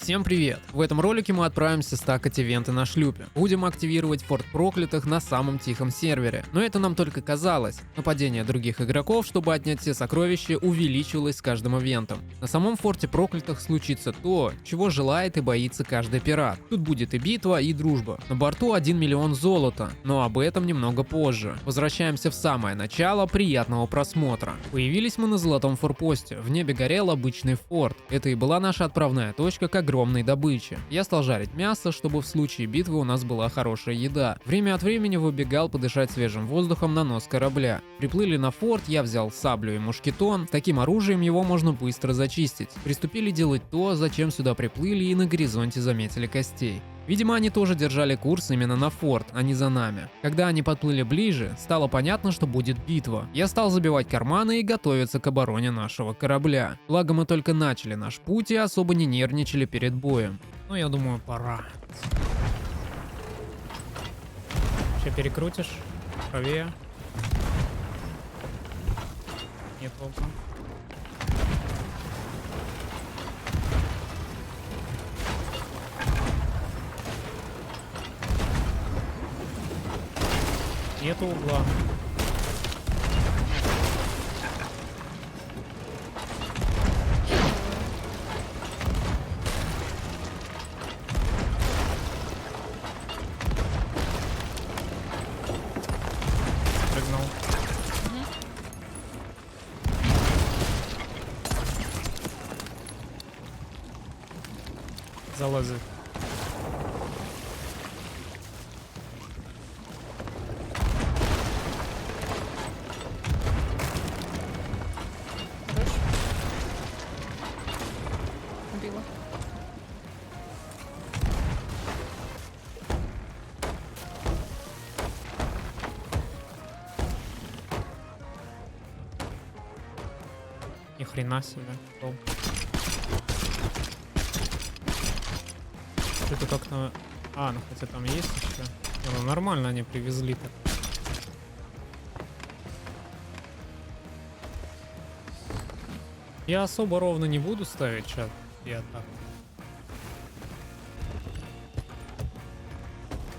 Всем привет! В этом ролике мы отправимся стакать ивенты на шлюпе. Будем активировать форт проклятых на самом тихом сервере. Но это нам только казалось. Нападение других игроков, чтобы отнять все сокровища, увеличилось с каждым ивентом. На самом форте проклятых случится то, чего желает и боится каждый пират. Тут будет и битва, и дружба. На борту 1 миллион золота, но об этом немного позже. Возвращаемся в самое начало, приятного просмотра. Появились мы на золотом форпосте. В небе горел обычный форт. Это и была наша отправная точка к огромной добыче. Я стал жарить мясо, чтобы в случае битвы у нас была хорошая еда. Время от времени выбегал подышать свежим воздухом на нос корабля. Приплыли на форт, я взял саблю и мушкетон. С таким оружием его можно быстро зачистить. Приступили делать то, зачем сюда приплыли, и на горизонте заметили костей. Видимо, они тоже держали курс именно на форт, а не за нами. Когда они подплыли ближе, стало понятно, что будет битва. Я стал забивать карманы и готовиться к обороне нашего корабля. Благо мы только начали наш путь и особо не нервничали перед боем. Ну, я думаю, пора. Сейчас перекрутишь. Правее. Нет толку. Нету угла. Прыгнул. Залазит. Убила. Ни хрена себе. Топ. Это как-то... А, ну хотя там есть еще. Не, ну нормально они привезли-то. Я особо ровно не буду ставить чат. Я так.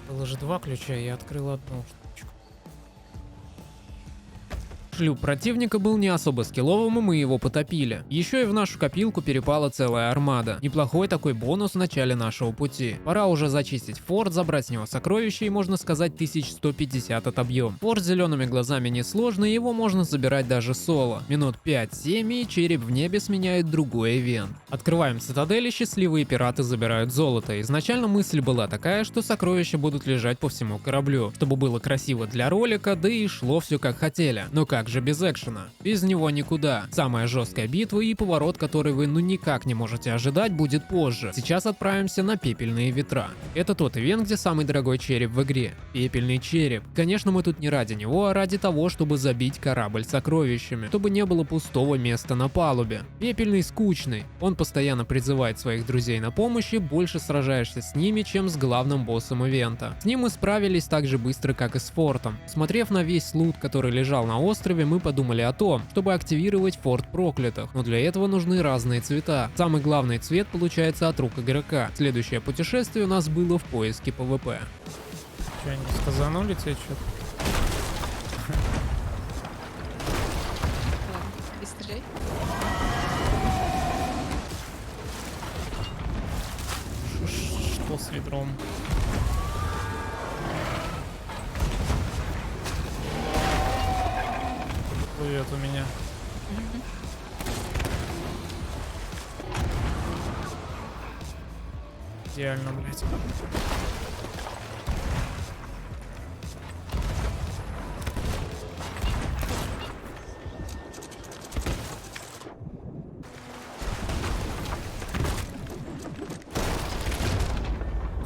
Было же 2 ключа, я открыл одну штучку. Шлюп противника был не особо скилловым, и мы его потопили. Еще и в нашу копилку перепала целая армада. Неплохой такой бонус в начале нашего пути. Пора уже зачистить форт, забрать с него сокровища и, можно сказать, 1150 отобьем. Форт с зелеными глазами несложно, и его можно забирать даже соло. Минут 5-7, и череп в небе сменяет другой ивент. Открываем цитадель, и счастливые пираты забирают золото. Изначально мысль была такая, что сокровища будут лежать по всему кораблю, чтобы было красиво для ролика, да и шло все как хотели. Но как же без экшена? Без него никуда. Самая жесткая битва и поворот, который вы ну никак не можете ожидать, будет позже. Сейчас отправимся на пепельные ветра. Это тот ивент, где самый дорогой череп в игре. Пепельный череп. Конечно, мы тут не ради него, а ради того, чтобы забить корабль сокровищами, чтобы не было пустого места на палубе. Пепельный скучный. Он постоянно призывает своих друзей на помощь, и больше сражаешься с ними, чем с главным боссом ивента. С ним мы справились так же быстро, как и с фортом. Смотрев на весь лут, который лежал на острове, мы подумали о том, чтобы активировать форт проклятых, но для этого нужны разные цвета. Самый главный цвет получается от рук игрока. Следующее путешествие у нас было в поиске ПВП. Че, они сказанули тебе что-то? Ладно, и стреляй. Что с ведром? Плывет у меня. Идеально, блядь.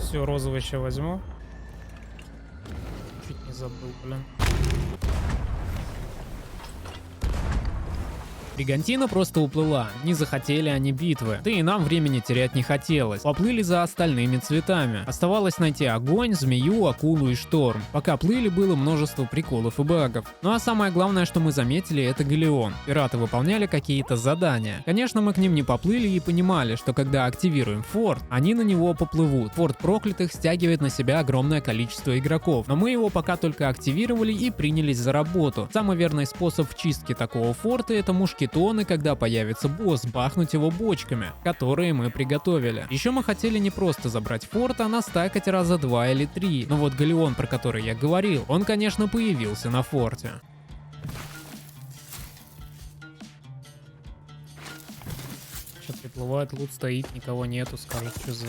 Все, розовый сейчас возьму. Чуть не забыл, блин. Бригантина просто уплыла, не захотели они битвы, да и нам времени терять не хотелось. Поплыли за остальными цветами. Оставалось найти огонь, змею, акулу и шторм. Пока плыли, было множество приколов и багов. Ну а самое главное, что мы заметили, это галеон. Пираты выполняли какие-то задания. Конечно, мы к ним не поплыли и понимали, что когда активируем форт, они на него поплывут. Форт проклятых стягивает на себя огромное количество игроков, но мы его пока только активировали и принялись за работу. Самый верный способ в чистке такого форта — это мушкетоны, когда появится босс, бахнуть его бочками, которые мы приготовили. Еще мы хотели не просто забрать форт, а настакать раза 2 или 3. Но вот галеон, про который я говорил, он, конечно, появился на форте. Сейчас приплывает, лут стоит, никого нету, скажет, что за...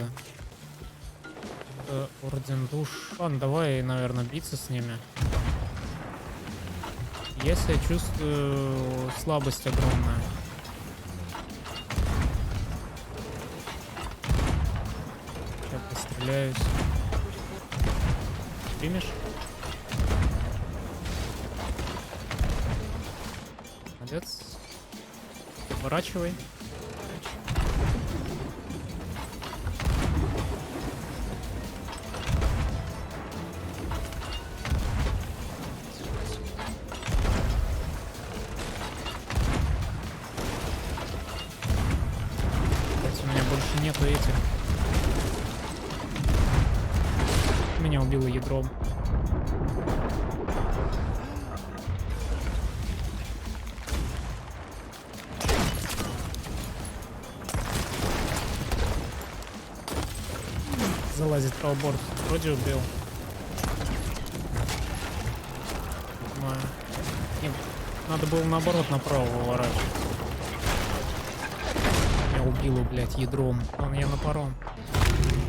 Орден душ. Ладно, давай, наверное, биться с ними. Если я чувствую слабость огромная. Сейчас постреляюсь. Примешь? Молодец. Поворачивай. У меня больше нету этих. Меня убило ядром. Залазит правоборд. Вроде убил. Нет, надо было наоборот направо выворачивать. Меня убило, блядь, ядром. Ладно, я на паром.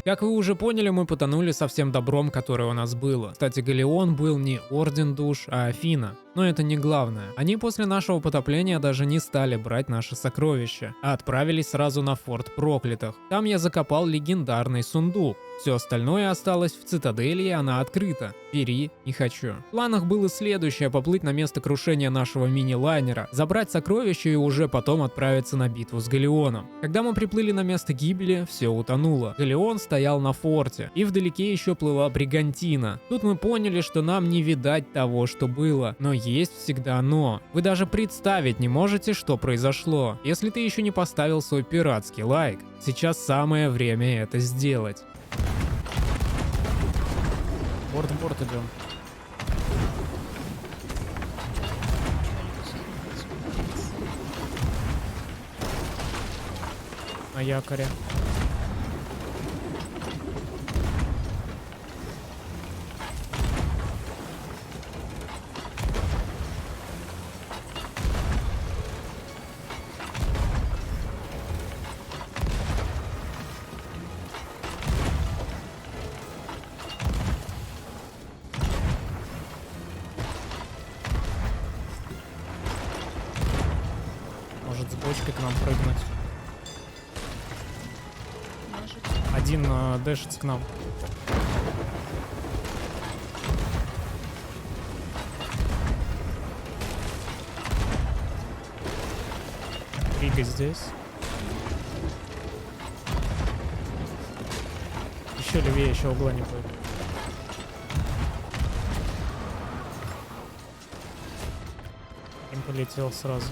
Как вы уже поняли, мы потонули со всем добром, которое у нас было. Кстати, галеон был не Орден Душ, а Афина. Но это не главное. Они после нашего потопления даже не стали брать наши сокровища, а отправились сразу на форт проклятых. Там я закопал легендарный сундук. Все остальное осталось в цитадели, и она открыта. Бери, не хочу. В планах было следующее: поплыть на место крушения нашего мини-лайнера, забрать сокровища и уже потом отправиться на битву с галеоном. Когда мы приплыли на место гибели, все утонуло. Галеон стоял на форте, и вдалеке еще плыла бригантина. Тут мы поняли, что нам не видать того, что было. Но есть всегда но. Вы даже представить не можете, что произошло. Если ты еще не поставил свой пиратский лайк, сейчас самое время это сделать. Борт идем. На якоре. Может с бочкой к нам прыгнуть. Может. Один дэшится к нам. Рига здесь. Еще левее, еще угла не будет. Им полетел сразу.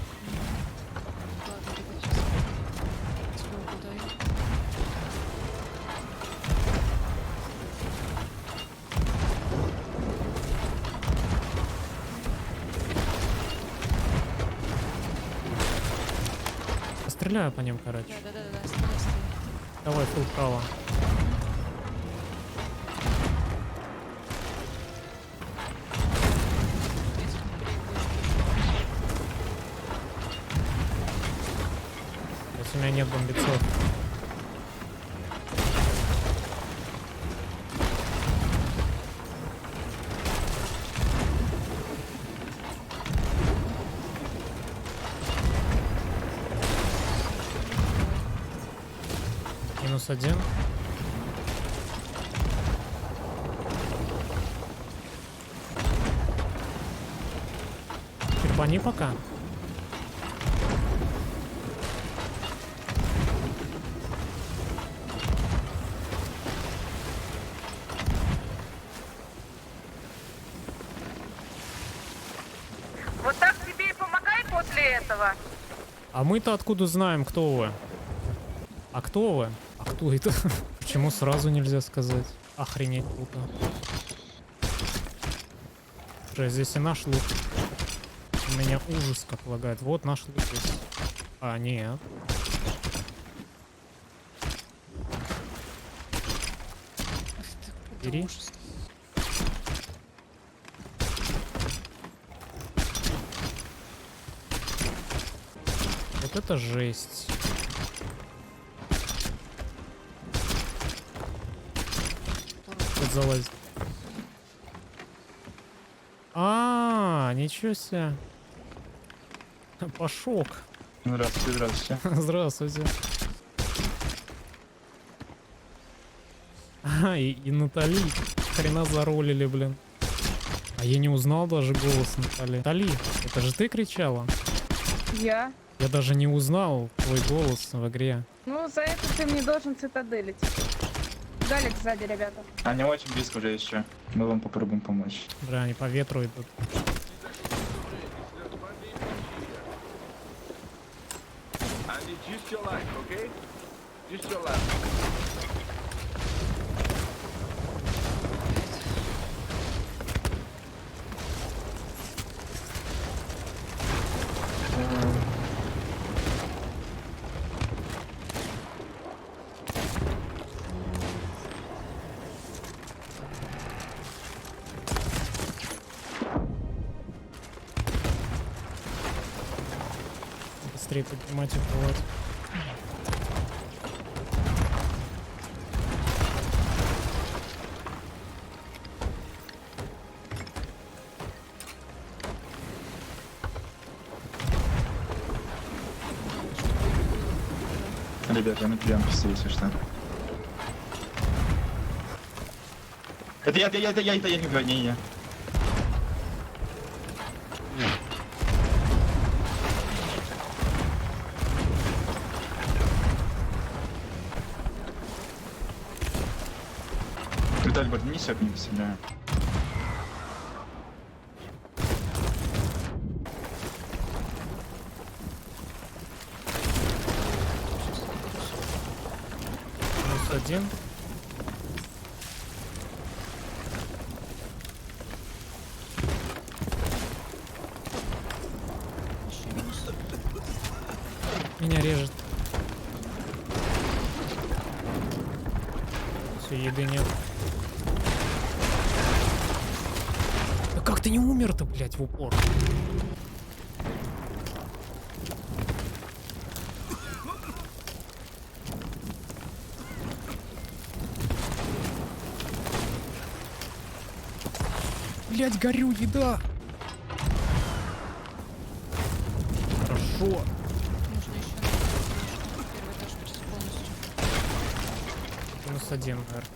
Ладно, давай сейчас. Сбоку дай. Стреляю по ним, короче. Да, стреляй. Давай, фул право. У меня нет бомбецов. -1. Черпани пока. этого. А мы-то откуда знаем, кто вы? А кто вы? А кто это? Почему сразу нельзя сказать? Охренеть круто. Слушай, здесь и наш лук. У меня ужас как лагает. Вот наш лук есть. А, нет. Это Бери. ужас. Вот это жесть. Тут залазит. Ничего себе. Пошок. Здравствуйте, здравствуйте. Здравствуйте. И Натали. Хрена заролили, блин. А я не узнал даже голос Натали. Натали, это же ты кричала? Я? Я даже не узнал твой голос в игре. Ну, за это ты мне должен цитаделить. Галик сзади, ребята. Они очень близко уже еще. Мы вам попробуем помочь. Бля, они по ветру идут. Andy, just your life, okay? Just your life. Быстрее поднимать и плывать. Ребята, мы прям если что. Это я, не я. Виталий, поднимись, я к ним стреляю. Плюс один. Еще минус. Меня режет. Все, еды нет. Да как ты не умер-то, блядь, в упор? Блядь, горю, еда! Хорошо. Нужно еще первый этаж почти полностью. Минус один наверху.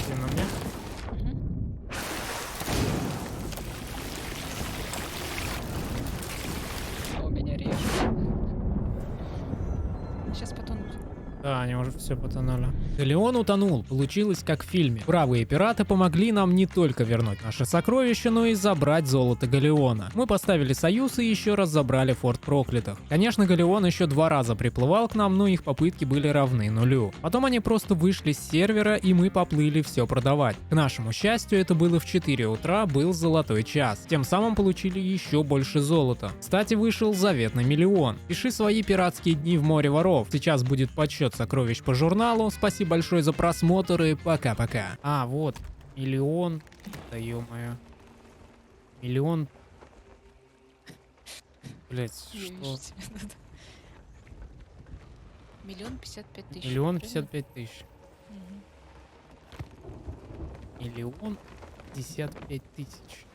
Один на мне. О, меня режет. Сейчас потонут. Да, они уже все потонули. Галеон утонул. Получилось как в фильме. Бравые пираты помогли нам не только вернуть наши сокровища, но и забрать золото Галеона. Мы поставили союз и еще раз забрали форт проклятых. Конечно, Галеон еще 2 раза приплывал к нам, но их попытки были равны нулю. Потом они просто вышли с сервера, и мы поплыли все продавать. К нашему счастью, это было в 4 утра, был золотой час. Тем самым получили еще больше золота. Кстати, вышел заветный миллион. Пиши свои пиратские дни в море воров. Сейчас будет подсчет сокровищ по журналу. Спасибо большое за просмотр и пока-пока. А, вот. Миллион. Да ё-моё. Миллион. Блять, Я что? вижу тебя, да-да. 1 055 000. Миллион правильно? 55 тысяч. Мгм. Миллион 55 тысяч.